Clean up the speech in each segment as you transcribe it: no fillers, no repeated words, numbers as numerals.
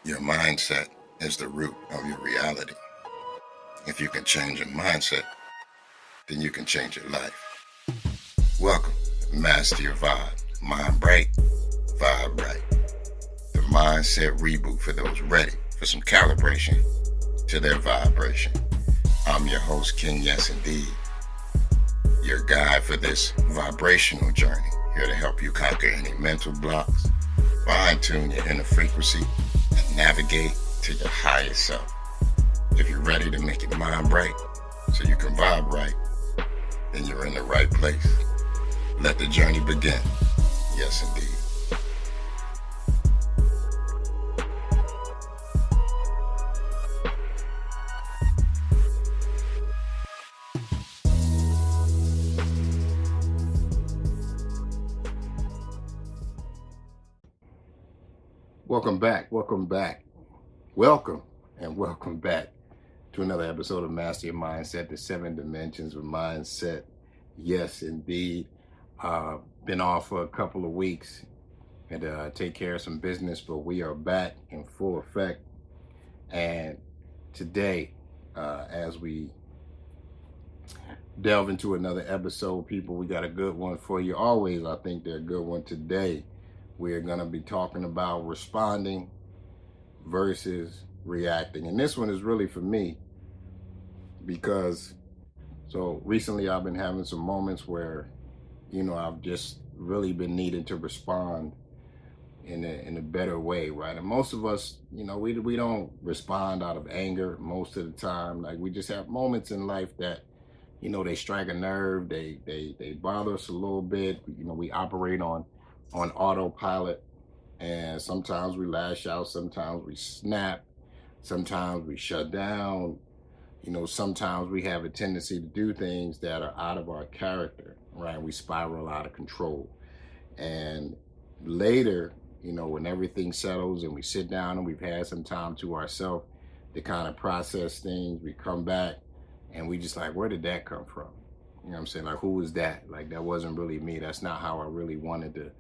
Your mindset is the root of your reality. If you can change your mindset, then you can change your life. Welcome, Master Your Vibe. Mind bright, vibe right. The mindset reboot for those ready for some calibration to their vibration. I'm your host, King Yes Indeed, your guide for this vibrational journey, here to help you conquer any mental blocks, fine-tune your inner frequency, and navigate to your higher self. If you're ready to make your mind bright so you can vibe right, then you're in the right place. Let the journey begin. Yes, indeed. Welcome back, welcome back. Welcome back to another episode of Master Your Mindset, the 7 dimensions of mindset. Yes, indeed. Been off for a couple of weeks and take care of some business, but we are back in full effect. And today, as we delve into another episode, people, we got a good one for you. Always, I think they're a good one. Today, we're going to be talking about responding versus reacting. And this one is really for me because recently I've been having some moments where, I've just really been needing to respond in a better way, right? And most of us, we don't respond out of anger most of the time. Like, we just have moments in life that, they strike a nerve, they bother us a little bit. We operate on autopilot, and sometimes we lash out, sometimes we snap, sometimes we shut down. Sometimes we have a tendency to do things that are out of our character, right? We spiral out of control. And later, when everything settles and we sit down and we've had some time to ourselves to kind of process things, we come back and we just like, where did that come from? You know what I'm saying? Like, who was that? Like, that wasn't really me. That's not how I really wanted to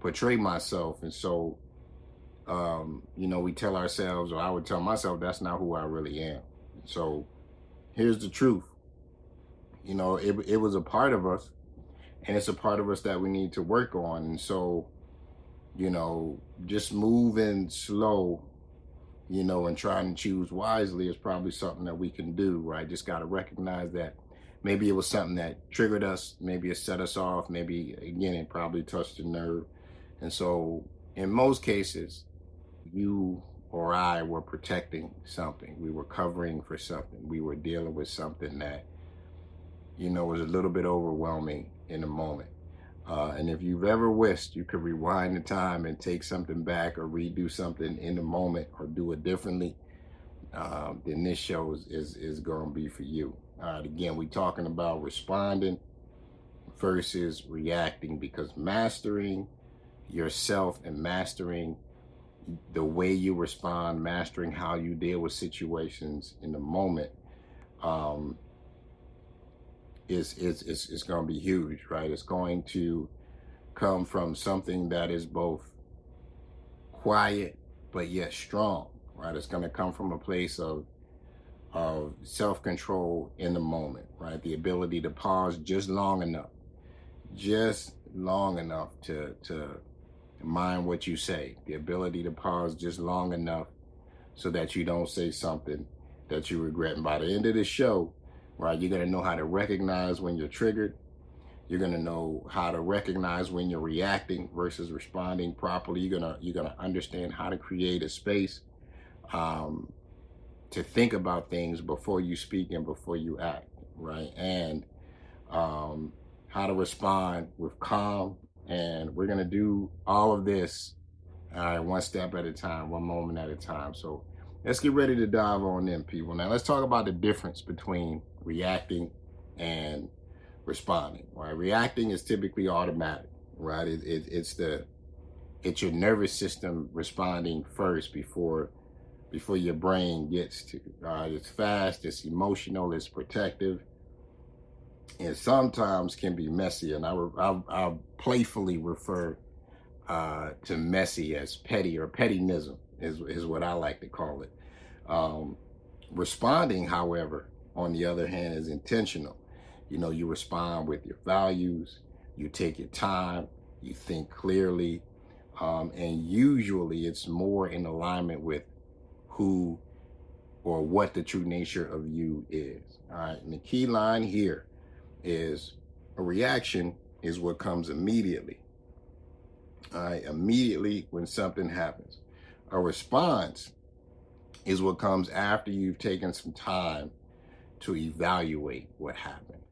portray myself. And so, we tell ourselves, or I would tell myself, that's not who I really am. So here's the truth. It was a part of us, and it's a part of us that we need to work on. And so, just moving slow, and trying to choose wisely is probably something that we can do, right? Just got to recognize that maybe it was something that triggered us, maybe it set us off, maybe, again, it probably touched a nerve. And so in most cases, you or I were protecting something. We were covering for something. We were dealing with something that, was a little bit overwhelming in the moment. And if you've ever wished you could rewind the time and take something back or redo something in the moment or do it differently, then this show is going to be for you. All right, again, we're talking about responding versus reacting, because mastering yourself and mastering the way you respond, mastering how you deal with situations in the moment, is going to be huge, right? It's going to come from something that is both quiet but yet strong, right? It's going to come from a place of self-control in the moment, right? The ability to pause just long enough to mind what you say, the ability to pause just long enough so that you don't say something that you regret. And by the end of the show, right, you're going to know how to recognize when you're triggered. You're going to know how to recognize when you're reacting versus responding properly. You're going to understand how to create a space to think about things before you speak and before you act, right? And how to respond with calm. And we're going to do all of this, all right, one step at a time, one moment at a time. So let's get ready to dive on in, people. Now, let's talk about the difference between reacting and responding, right? Reacting is typically automatic, right? It's your nervous system responding first before your brain gets to. It's fast, it's emotional, it's protective. and sometimes can be messy. And I playfully refer to messy as petty, or pettynism is what I like to call it. Um, Responding, however, on the other hand, is intentional. You know, you respond with your values, you take your time, you think clearly, and usually it's more in alignment with who or what the true nature of you is. All right. And the key line here is a reaction is what comes immediately. All right. Immediately when something happens. A response is what comes after you've taken some time to evaluate what happened.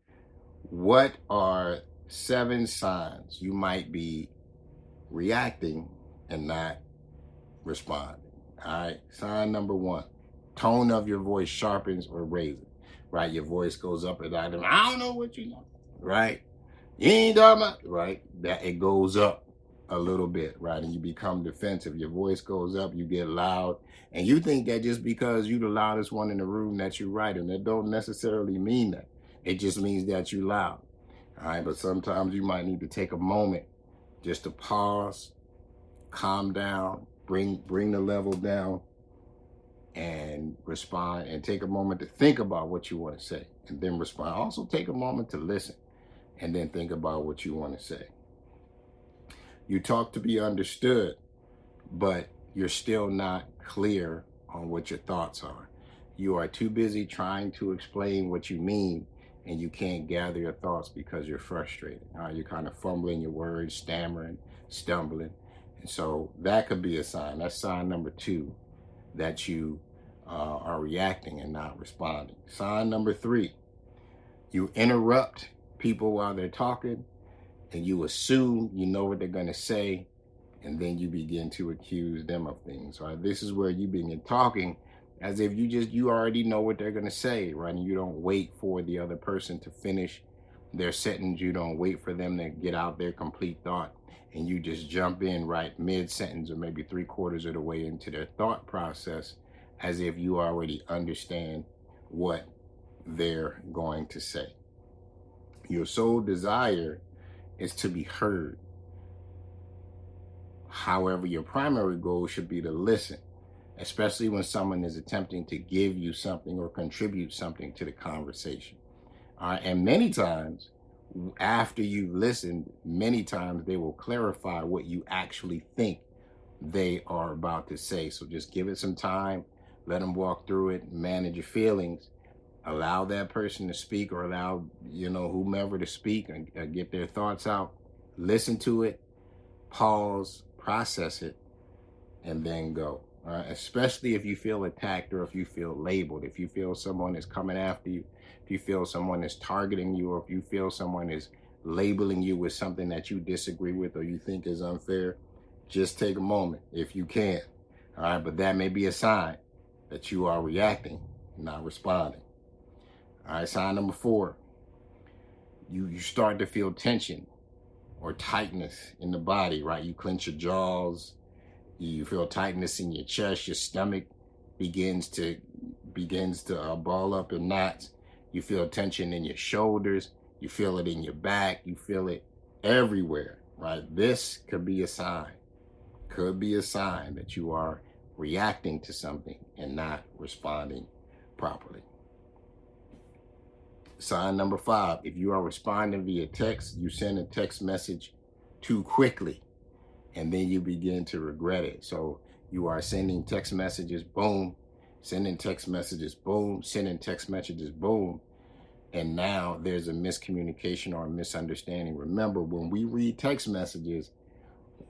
What are 7 signs you might be reacting and not responding? All right. Sign number 1, tone of your voice sharpens or raises. Right. Your voice goes up and down. I don't know what you know. Right. You ain't talking about. Right. That it goes up a little bit. Right. And you become defensive. Your voice goes up. You get loud. And you think that just because you're the loudest one in the room that you're right. And that don't necessarily mean that. It just means that you're loud. All right. But sometimes you might need to take a moment just to pause, calm down, bring the level down, and respond, and take a moment to think about what you want to say and then respond. Also take a moment to listen and then think about what you want to say. You talk to be understood, but you're still not clear on what your thoughts are. You are too busy trying to explain what you mean, and you can't gather your thoughts because you're frustrated. You're kind of fumbling your words, stammering, stumbling. And so that could be a sign. That's sign number 2, that you are reacting and not responding. Sign number 3, you interrupt people while they're talking, and you assume you know what they're going to say, and then you begin to accuse them of things. Right? This is where you begin talking as if you already know what they're going to say, right? And you don't wait for the other person to finish their sentence. You don't wait for them to get out their complete thought, and you just jump in right mid-sentence or maybe 3/4 of the way into their thought process, as if you already understand what they're going to say. Your sole desire is to be heard. However, your primary goal should be to listen, especially when someone is attempting to give you something or contribute something to the conversation. And many times, after you've listened, many times they will clarify what you actually think they are about to say. So just give it some time, let them walk through it, manage your feelings, allow that person to speak, or allow whomever to speak and get their thoughts out. Listen to it, pause, process it, and then go. Especially if you feel attacked, or if you feel labeled, if you feel someone is coming after you, if you feel someone is targeting you, or if you feel someone is labeling you with something that you disagree with or you think is unfair, just take a moment if you can. All right, but that may be a sign that you are reacting, not responding. All right, sign number 4, you start to feel tension or tightness in the body, right? You clench your jaws, you feel tightness in your chest, your stomach begins to ball up in knots. You feel tension in your shoulders, you feel it in your back, you feel it everywhere, right? This could be a sign that you are reacting to something and not responding properly. Sign number 5, if you are responding via text, you send a text message too quickly, and then you begin to regret it. So you are sending text messages, boom, sending text messages, boom, sending text messages, boom. And now there's a miscommunication or a misunderstanding. Remember, when we read text messages,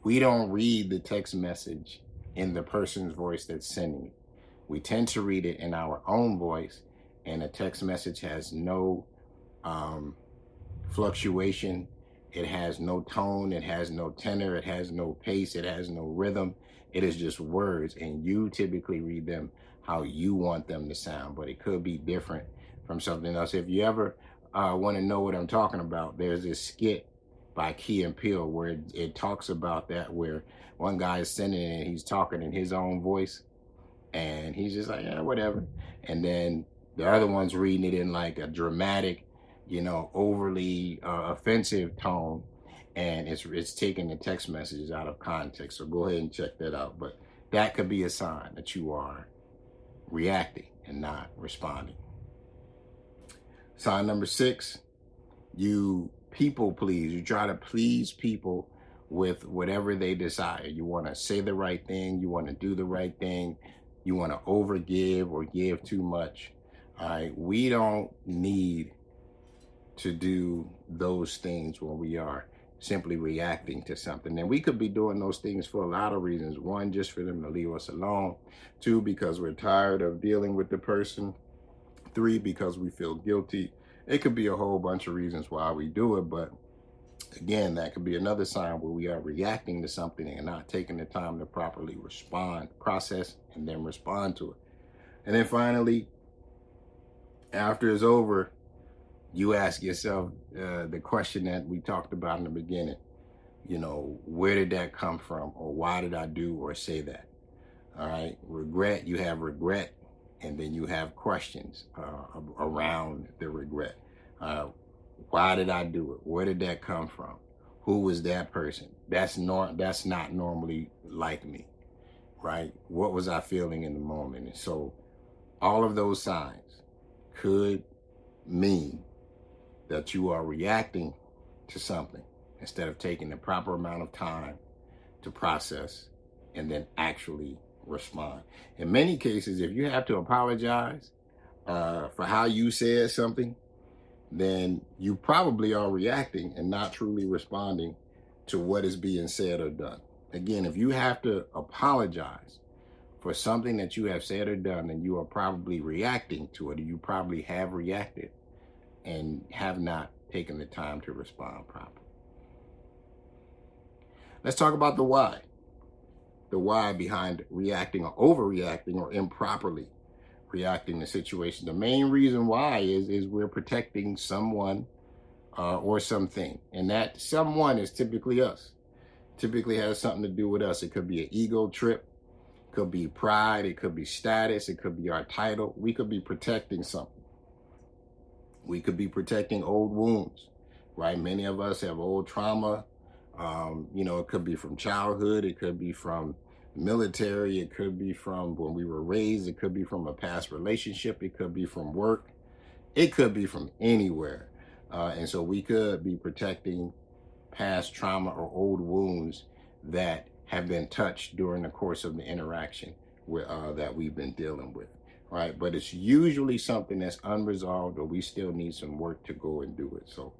we don't read the text message in the person's voice that's sending it. We tend to read it in our own voice, and a text message has no fluctuation. It has no tone, it has no tenor, it has no pace, it has no rhythm. It is just words, and you typically read them how you want them to sound, but it could be different from something else. If you ever want to know what I'm talking about, there's this skit by Key and Peele where it talks about that, where one guy is sending it and he's talking in his own voice, and he's just like, yeah, whatever. And then the other one's reading it in like a dramatic, overly offensive tone, and it's taking the text messages out of context. So go ahead and check that out. But that could be a sign that you are reacting and not responding. Sign number 6, you people please. You try to please people with whatever they desire. You want to say the right thing. You want to do the right thing. You want to overgive or give too much. All right. We don't need to do those things when we are simply reacting to something. And we could be doing those things for a lot of reasons. One, just for them to leave us alone. 2, because we're tired of dealing with the person. 3, because we feel guilty. It could be a whole bunch of reasons why we do it, but again, that could be another sign where we are reacting to something and not taking the time to properly respond, process, and then respond to it. And then finally, after it's over, you ask yourself the question that we talked about in the beginning. Where did that come from? Or why did I do or say that? All right. Regret, you have regret, and then you have questions around the regret. Why did I do it? Where did that come from? Who was that person? That's not normally like me, right? What was I feeling in the moment? And so all of those signs could mean that you are reacting to something instead of taking the proper amount of time to process and then actually respond. In many cases, if you have to apologize for how you said something, then you probably are reacting and not truly responding to what is being said or done. Again, if you have to apologize for something that you have said or done, then you are probably reacting to it, or you probably have reacted and have not taken the time to respond properly. Let's talk about the why. The why behind reacting or overreacting or improperly reacting to situations. The main reason why is we're protecting someone or something, and that someone is typically us. Typically has something to do with us. It could be an ego trip, it could be pride, it could be status, it could be our title. We could be protecting something. We could be protecting old wounds, right? Many of us have old trauma. It could be from childhood, it could be from military, it could be from when we were raised, it could be from a past relationship, it could be from work, it could be from anywhere. And so we could be protecting past trauma or old wounds that have been touched during the course of the interaction that we've been dealing with, right? But it's usually something that's unresolved or we still need some work to go and do it. So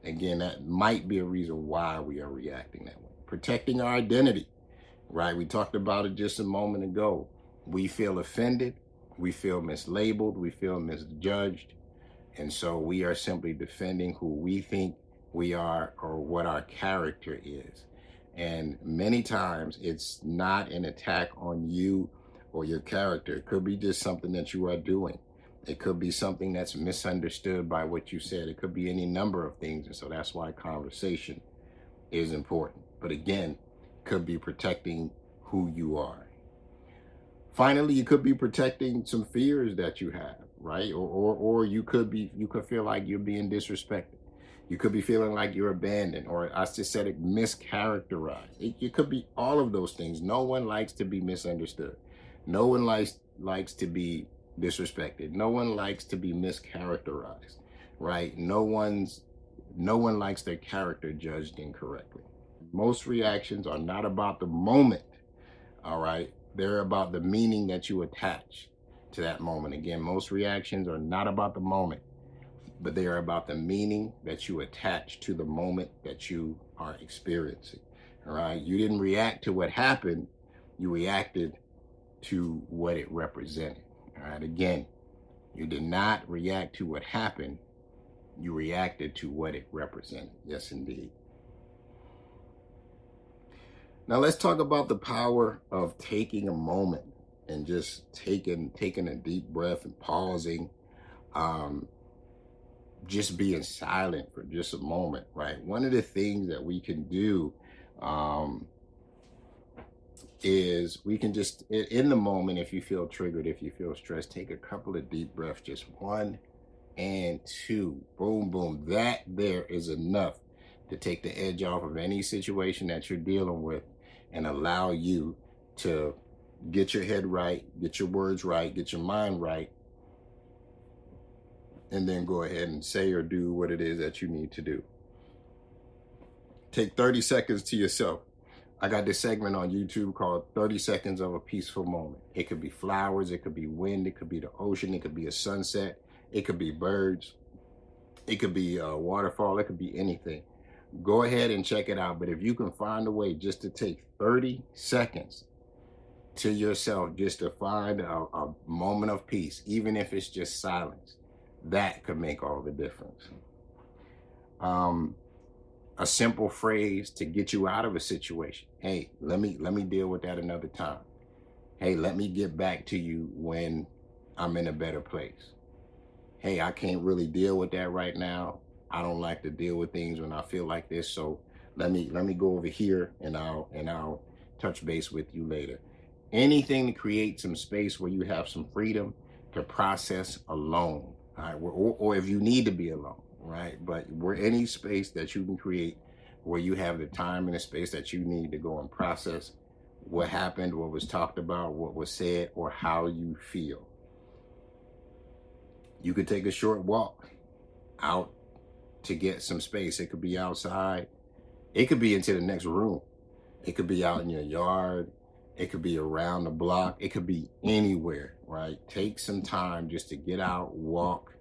again, that might be a reason why we are reacting that way. Protecting our identity, right? We talked about it just a moment ago. We feel offended, we feel mislabeled, we feel misjudged. And so we are simply defending who we think we are or what our character is. And many times it's not an attack on you or your character. It could be just something that you are doing. It could be something that's misunderstood by what you said. It could be any number of things. And so that's why conversation is important. But again, it could be protecting who you are. Finally, you could be protecting some fears that you have, right? Or you could feel like you're being disrespected. You could be feeling like you're abandoned, or I just said it, mischaracterized. It could be all of those things. No one likes to be misunderstood. No one likes to be disrespected. No one likes to be mischaracterized, right? No one likes their character judged incorrectly. Most reactions are not about the moment, all right? They're about the meaning that you attach to that moment. Again, most reactions are not about the moment, but they are about the meaning that you attach to the moment that you are experiencing. All right. You didn't react to what happened, you reacted to what it represented. All right. Again, you did not react to what happened, you reacted to what it represented. Yes, indeed. Now let's talk about the power of taking a moment and just taking a deep breath and pausing. Just being silent for just a moment, right? One of the things that we can do is we can just, in the moment, if you feel triggered, if you feel stressed, take a couple of deep breaths, just 1, and 2. Boom, boom. That there is enough to take the edge off of any situation that you're dealing with and allow you to get your head right, get your words right, get your mind right, and then go ahead and say or do what it is that you need to do. Take 30 seconds to yourself. I got this segment on YouTube called 30 Seconds of a Peaceful Moment. It could be flowers, it could be wind, it could be the ocean, it could be a sunset, it could be birds, it could be a waterfall, it could be anything. Go ahead and check it out. But if you can find a way just to take 30 seconds to yourself, just to find a moment of peace, even if it's just silence, that could make all the difference. A simple phrase to get you out of a situation. Hey, let me deal with that another time. Hey, let me get back to you when I'm in a better place. Hey, I can't really deal with that right now. I don't like to deal with things when I feel like this. So let me go over here and I'll touch base with you later. Anything to create some space where you have some freedom to process alone. All right, or if you need to be alone, right? But where any space that you can create where you have the time and the space that you need to go and process what happened, what was talked about, what was said, or how you feel. You could take a short walk out to get some space. It could be outside. It could be into the next room. It could be out in your yard. It could be around the block. It could be anywhere, right? Take some time just to get out, walk,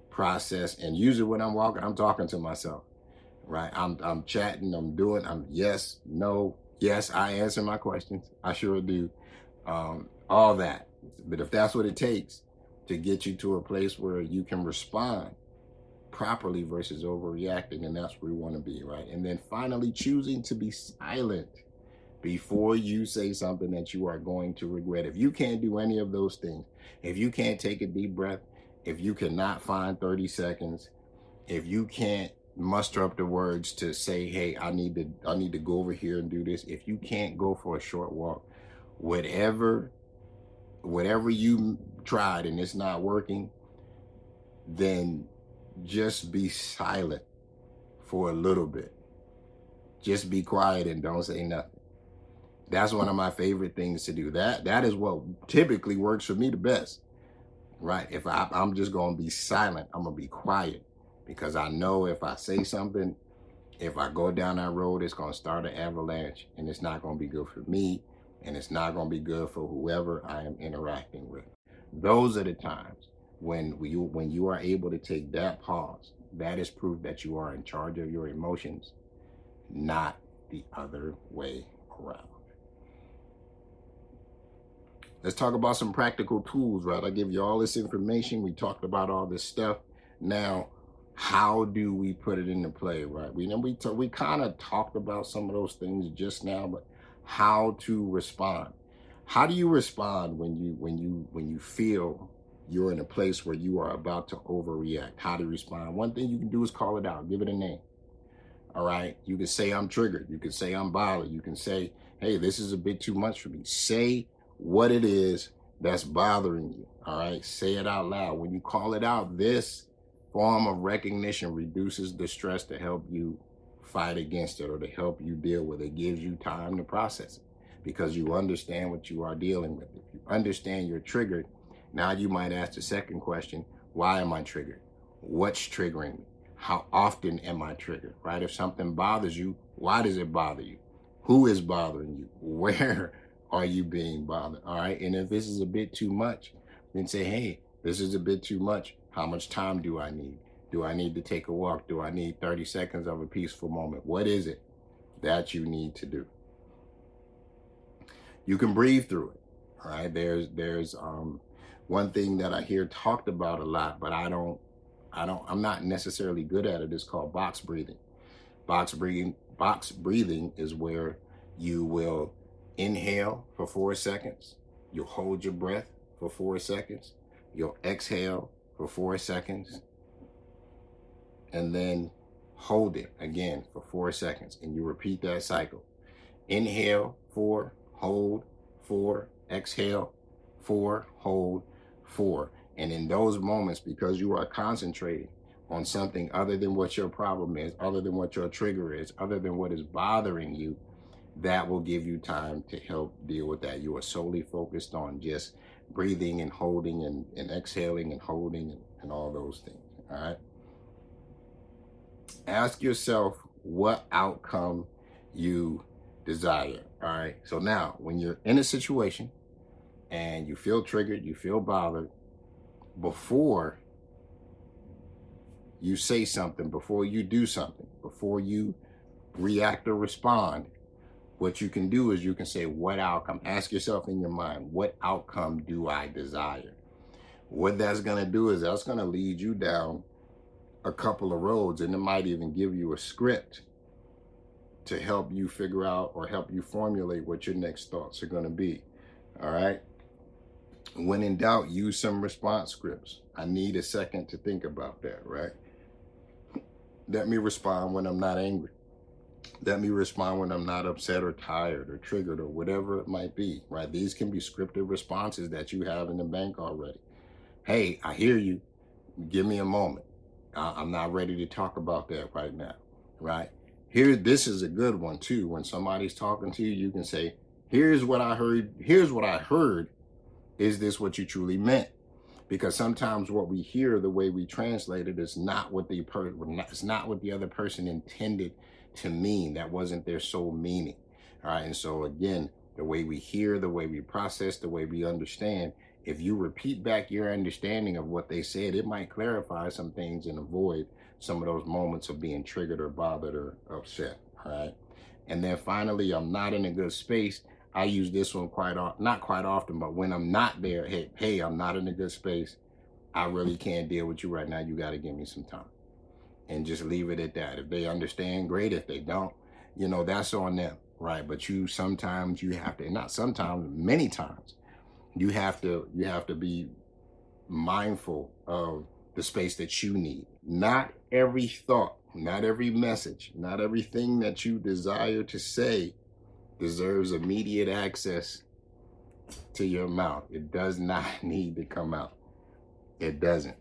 process. And usually when I'm walking, I'm talking to myself, right? I'm chatting, I'm yes, no, yes, I answer my questions. I sure do. All that. But if that's what it takes to get you to a place where you can respond properly versus overreacting, and that's where we want to be, right? And then finally choosing to be silent before you say something that you are going to regret. If you can't do any of those things, if you can't take a deep breath, if you cannot find 30 seconds, if you can't muster up the words to say, hey, I need to go over here and do this, if you can't go for a short walk, whatever you tried and it's not working, then just be silent for a little bit. Just be quiet and don't say nothing. That's one of my favorite things to do. That is what typically works for me the best, right? If I'm just going to be silent, I'm going to be quiet, because I know if I say something, if I go down that road, it's going to start an avalanche, and it's not going to be good for me, and it's not going to be good for whoever I am interacting with. Those are the times when you are able to take that pause. That is proof that you are in charge of your emotions, not the other way around. Let's talk about some practical tools, right? I give you all this information. We talked about all this stuff. Now, how do we put it into play, right? We kind of talked about some of those things just now, but how to respond. How do you respond when you feel you're in a place where you are about to overreact? How to respond? One thing you can do is call it out, give it a name. All right. You can say I'm triggered. You can say I'm bothered. You can say, hey, this is a bit too much for me. Say what it is that's bothering you. All right. Say it out loud. When you call it out, this form of recognition reduces the stress to help you fight against it or to help you deal with it. It gives you time to process it because you understand what you are dealing with. If you understand you're triggered, now you might ask the second question, why am I triggered? What's triggering me? How often am I triggered, right? If something bothers you, why does it bother you? Who is bothering you? Where are you being bothered, all right? And if this is a bit too much, then say, hey, this is a bit too much. How much time do I need? Do I need to take a walk? Do I need 30 seconds of a peaceful moment? What is it that you need to do? You can breathe through it, all right? There's one thing that I hear talked about a lot, but I'm not necessarily good at it. It's called box breathing. Box breathing is where you will inhale for 4 seconds. You'll hold your breath for 4 seconds. You'll exhale for 4 seconds. And then hold it again for 4 seconds. And you repeat that cycle. Inhale, 4, hold, 4, exhale, 4, hold, 4. And in those moments, because you are concentrating on something other than what your problem is, other than what your trigger is, other than what is bothering you, that will give you time to help deal with that. You are solely focused on just breathing and holding and exhaling and holding and all those things. All right. Ask yourself what outcome you desire. All right. So now, when you're in a situation and you feel triggered, you feel bothered, before you say something, before you do something, before you react or respond, what you can do is you can say, what outcome? Ask yourself in your mind, what outcome do I desire? What that's going to do is that's going to lead you down a couple of roads, and it might even give you a script to help you figure out or help you formulate what your next thoughts are going to be. All right. When in doubt, use some response scripts. I need a second to think about that, right? Let me respond when I'm not angry. Let me respond when I'm not upset or tired or triggered or whatever it might be, right? These can be scripted responses that you have in the bank already. Hey, I hear you. Give me a moment. I'm not ready to talk about that right now, right? This is a good one too. When somebody's talking to you, you can say, here's what I heard. Here's what I heard. Is this what you truly meant? Because sometimes what we hear, the way we translate it, is not what it's not what the other person intended to mean. That wasn't their sole meaning. All right. And so again, the way we hear, the way we process, the way we understand, if you repeat back your understanding of what they said, it might clarify some things and avoid some of those moments of being triggered or bothered or upset. All right. And then finally, I'm not in a good space. I use this one not quite often, but when I'm not there, hey, I'm not in a good space. I really can't deal with you right now. You got to give me some time, and just leave it at that. If they understand, great. If they don't, that's on them, right? But sometimes you have to, not sometimes, many times, you have to be mindful of the space that you need. Not every thought, not every message, not everything that you desire to say deserves immediate access to your mouth. It does not need to come out. It doesn't.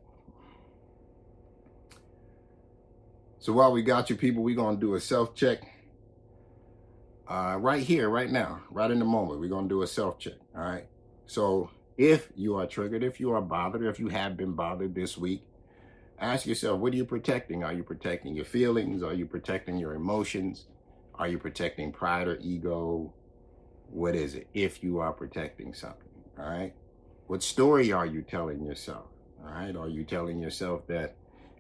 So while we got you people, we're going to do a self-check right here, right now, right in the moment. We're going to do a self-check. All right. So if you are triggered, if you are bothered, if you have been bothered this week, ask yourself, what are you protecting? Are you protecting your feelings? Are you protecting your emotions? Are you protecting pride or ego? What is it? If you are protecting something, all right? What story are you telling yourself? All right. Are you telling yourself that,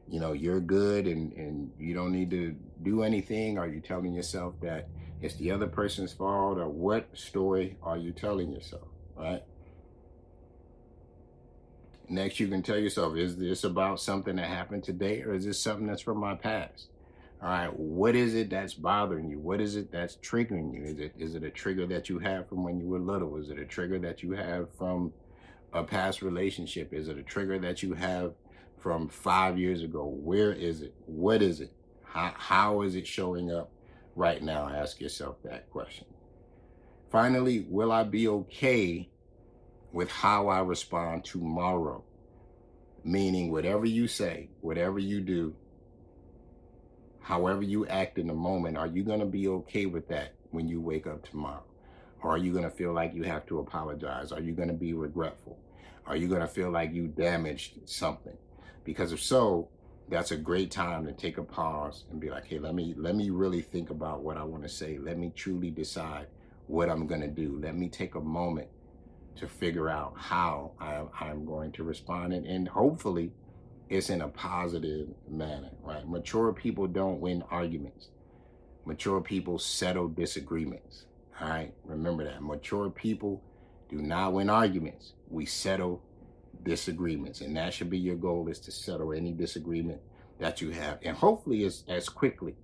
you're good and you don't need to do anything? Are you telling yourself that it's the other person's fault? Or what story are you telling yourself? Right. Next, you can tell yourself, is this about something that happened today, or is this something that's from my past? All right, what is it that's bothering you? What is it that's triggering you? Is it a trigger that you have from when you were little? Is it a trigger that you have from a past relationship? Is it a trigger that you have from 5 years ago? Where is it? What is it? How is it showing up right now? Ask yourself that question. Finally, will I be okay with how I respond tomorrow? Meaning whatever you say, whatever you do, however you act in the moment, are you going to be okay with that when you wake up tomorrow? Or are you going to feel like you have to apologize? Are you going to be regretful? Are you going to feel like you damaged something? Because if so, that's a great time to take a pause and be like, hey, let me really think about what I want to say. Let me truly decide what I'm going to do. Let me take a moment to figure out how I'm going to respond. And hopefully it's in a positive manner, right? Mature people don't win arguments. Mature people settle disagreements, all right? Remember that. Mature people do not win arguments. We settle disagreements, and that should be your goal, is to settle any disagreement that you have, and hopefully as quickly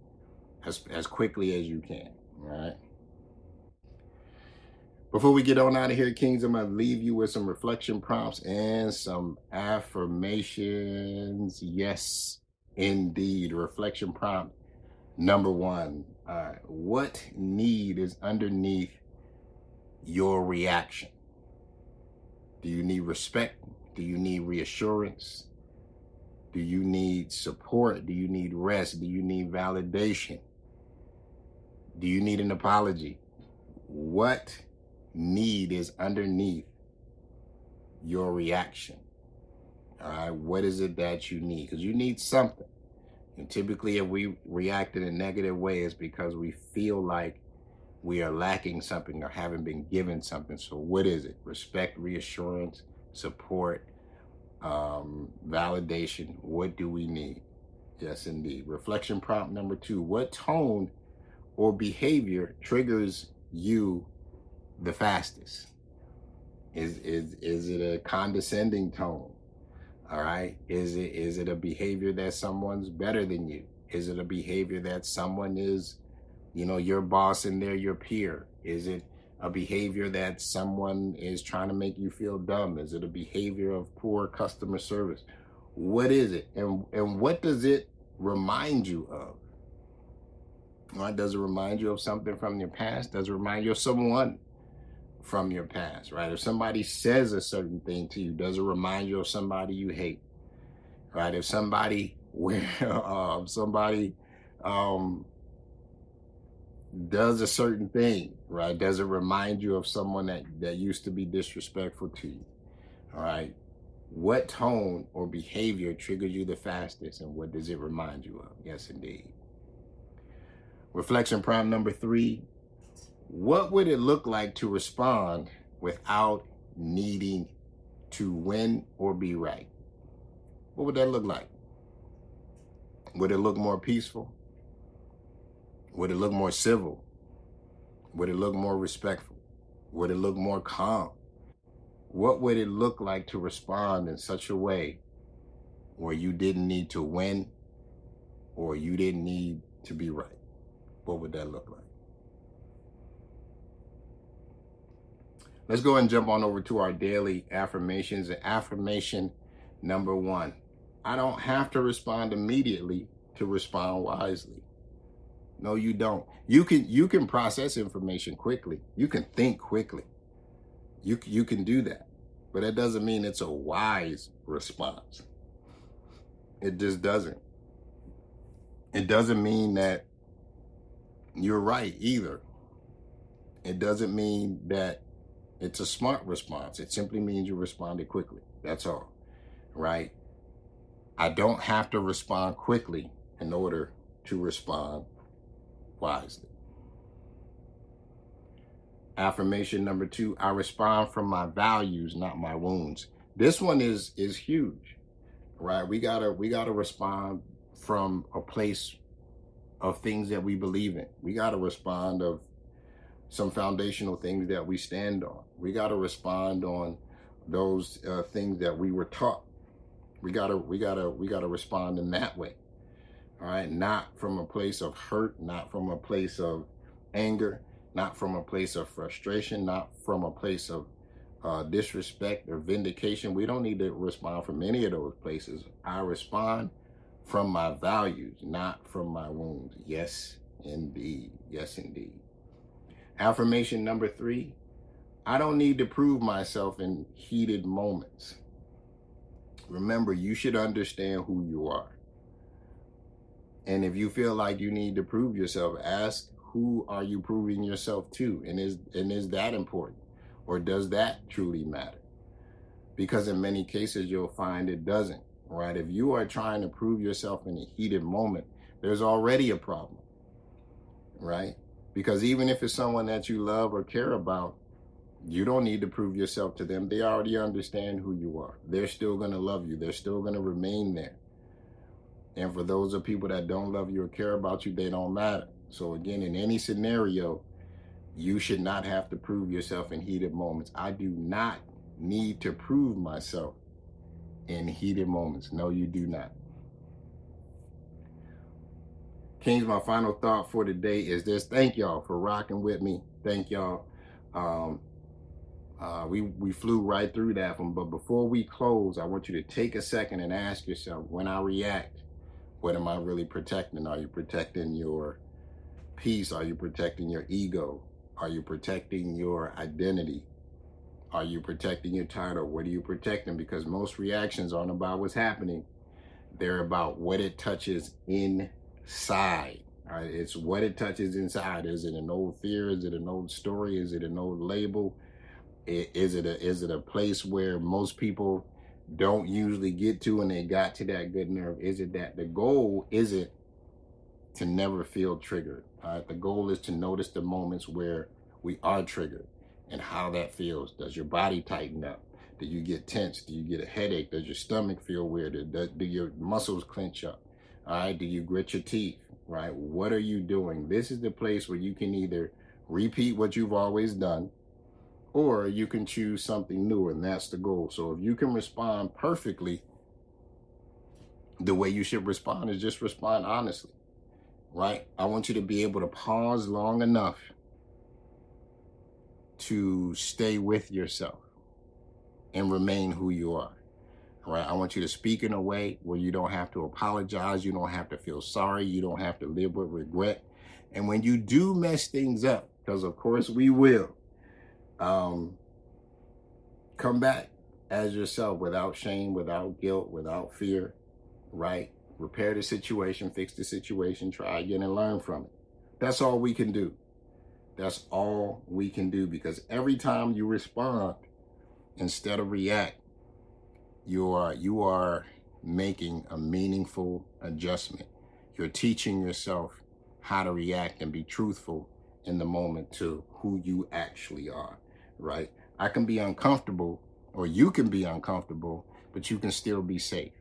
as quickly as you can, all right? Before we get on out of here, Kings, I'm going to leave you with some reflection prompts and some affirmations. Yes, indeed. Reflection prompt number 1. What need is underneath your reaction? Do you need respect? Do you need reassurance? Do you need support? Do you need rest? Do you need validation? Do you need an apology? What need is underneath your reaction? All right, what is it that you need? Because you need something. And typically, if we react in a negative way, it's because we feel like we are lacking something or haven't been given something. So, what is it? Respect, reassurance, support, validation. What do we need? Yes, indeed. Reflection prompt number 2. What tone or behavior triggers you the fastest? Is it a condescending tone? All right. Is it a behavior that someone's better than you? Is it a behavior that someone is, your boss and they're your peer? Is it a behavior that someone is trying to make you feel dumb? Is it a behavior of poor customer service? What is it? And what does it remind you of? Right? Does it remind you of something from your past? Does it remind you of someone from your past? Right? If somebody says a certain thing to you, does it remind you of somebody you hate? Right? If somebody does a certain thing, right? Does it remind you of someone that used to be disrespectful to you? All right. What tone or behavior triggers you the fastest, and what does it remind you of? Yes, indeed. Reflection prompt number 3. What would it look like to respond without needing to win or be right? What would that look like? Would it look more peaceful? Would it look more civil? Would it look more respectful? Would it look more calm? What would it look like to respond in such a way where you didn't need to win or you didn't need to be right? What would that look like? Let's go ahead and jump on over to our daily affirmations. Affirmation number 1. I don't have to respond immediately to respond wisely. No, you don't. You can process information quickly. You can think quickly. You can do that. But that doesn't mean it's a wise response. It just doesn't. It doesn't mean that you're right either. It doesn't mean that it's a smart response. It simply means you responded quickly. That's all. Right? I don't have to respond quickly in order to respond wisely. Affirmation number 2, I respond from my values, not my wounds. This one is huge, right? We gotta respond from a place of things that we believe in. We gotta respond of some foundational things that we stand on. We gotta respond on those things that we were taught. We gotta respond in that way. All right, not from a place of hurt, not from a place of anger, not from a place of frustration, not from a place of disrespect or vindication. We don't need to respond from any of those places. I respond from my values, not from my wounds. Yes, indeed. Yes, indeed. Affirmation number 3, I don't need to prove myself in heated moments. Remember, you should understand who you are. And if you feel like you need to prove yourself, ask, who are you proving yourself to? And is that important? Or does that truly matter? Because in many cases, you'll find it doesn't, right? If you are trying to prove yourself in a heated moment, there's already a problem, right? Because even if it's someone that you love or care about, you don't need to prove yourself to them. They already understand who you are. They're still going to love you. They're still going to remain there. And for those of people that don't love you or care about you, they don't matter. So again, in any scenario, you should not have to prove yourself in heated moments. I do not need to prove myself in heated moments. No, you do not. Kings, my final thought for today is this. Thank y'all for rocking with me. Thank y'all. We flew right through that one. But before we close, I want you to take a second and ask yourself, when I react, what am I really protecting? Are you protecting your peace? Are you protecting your ego? Are you protecting your identity? Are you protecting your title? What are you protecting? Because most reactions aren't about what's happening. They're about what it touches inside. All right, it's what it touches inside. Is it an old fear? Is it an old story? Is it an old label? Is it a place where most people don't usually get to and they got to that good nerve? Is it that the goal isn't to never feel triggered? All right, the goal is to notice the moments where we are triggered and how that feels. Does your body tighten up? Do you get tense? Do you get a headache? Does your stomach feel weird? Do your muscles clench up? All right, do you grit your teeth? Right, what are you doing? This is the place where you can either repeat what you've always done, or you can choose something new, and that's the goal. So if you can respond perfectly, the way you should respond is just respond honestly, right? I want you to be able to pause long enough to stay with yourself and remain who you are, right? I want you to speak in a way where you don't have to apologize, you don't have to feel sorry, you don't have to live with regret. And when you do mess things up, because of course we will, come back as yourself without shame, without guilt, without fear, right? Repair the situation, fix the situation, try again and learn from it. That's all we can do. That's all we can do, because every time you respond instead of react, you are making a meaningful adjustment. You're teaching yourself how to react and be truthful in the moment to who you actually are, right? I can be uncomfortable, or you can be uncomfortable, but you can still be safe,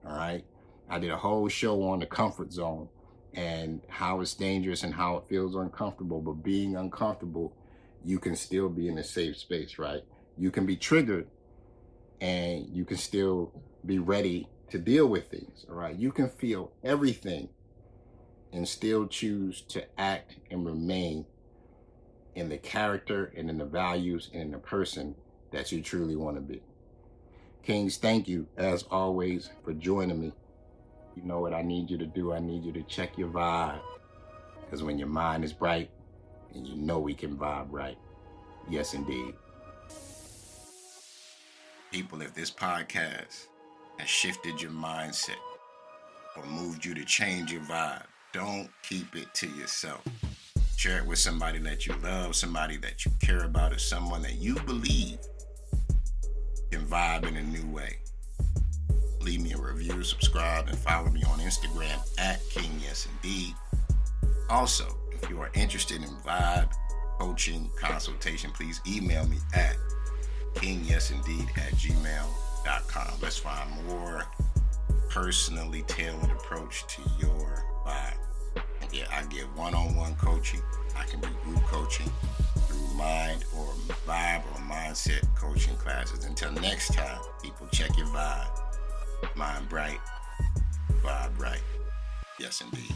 all right? I did a whole show on the comfort zone and how it's dangerous and how it feels uncomfortable, but being uncomfortable, you can still be in a safe space, right? You can be triggered and you can still be ready to deal with things, all right? You can feel everything and still choose to act and remain in the character and in the values and in the person that you truly want to be. Kings, thank you as always for joining me. You know what I need you to do? I need you to check your vibe, because when your mind is bright, and you know we can vibe right. Yes, indeed. People, if this podcast has shifted your mindset or moved you to change your vibe, don't keep it to yourself. Share it with somebody that you love, somebody that you care about, or someone that you believe can vibe in a new way. Leave me a review, subscribe, and follow me on Instagram at KingYesIndeed. Also, if you are interested in vibe coaching consultation, please email me at kingyesindeed@gmail.com. Let's find more personally tailored approach to your vibe. And yeah, I give one-on-one coaching. I can do group coaching through mind or vibe or mindset coaching classes. Until next time, people, check your vibe. Mind bright, vibe right. Yes, indeed.